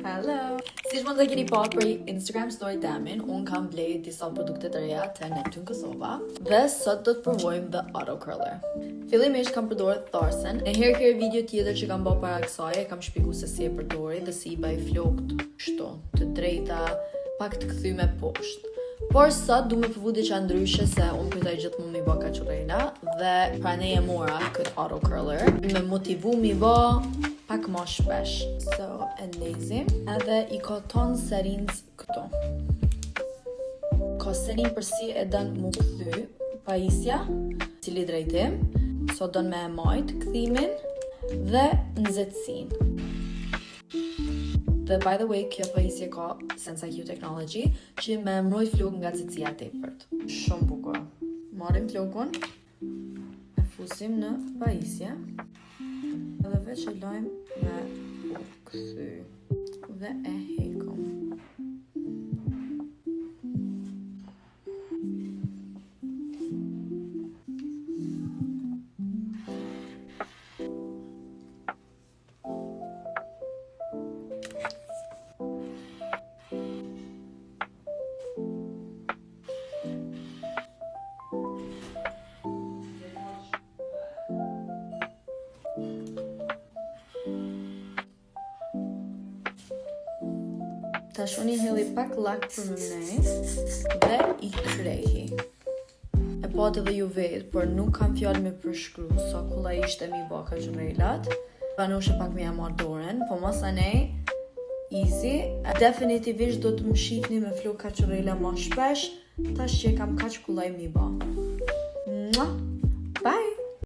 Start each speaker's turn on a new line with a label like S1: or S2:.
S1: Hello! Si që mund të keni pa për Instagram story temin, unë kam blejt disa produkte të reja të Neptune Kosova dhe sot do të provojmë The Auto Curler. Fillimisht kam përdorur Tharsen. Në herë video tjetër që kam bërë para kësaj, kam shpjeguar se si e përdori dhe si I bëj flokt kështu, të drejta, pak të kthyme poshtë. Por sot du me përvu diqa ndryshe se unë pytaj gjithmonë mi bë kaqurela dhe prandaj e mora këtë Auto Curler me motivu mi bë pak më shpesh. So, e lezim edhe I ka ton serinc këto. Ka serin përsi e dën mu këthy pajisja, cili drejtim, so dën me e majt këthimin dhe nxehtësin. Dhe by the way, kjo pajisje ka SensaQ Technology që me mbrojt flokë nga cëcia tepërt. Shumë bukur. Marrim flokun, e fusim në pajisje dhe veç e lajmë me u kthy dhe e hekum. Tash unë I helli pak lak për më nej dhe I krehi. E pati dhe ju vetë, por nuk kam fjallë me përshkru, sa kulla ishte mi ba kaqurrelat. Vanushe pak me jamar doren, po mos anej, easy. Definitivisht do të më shifni me flokë kaqurrela ma shpesh, tash që kam kaq kullaj mi ba. Mua!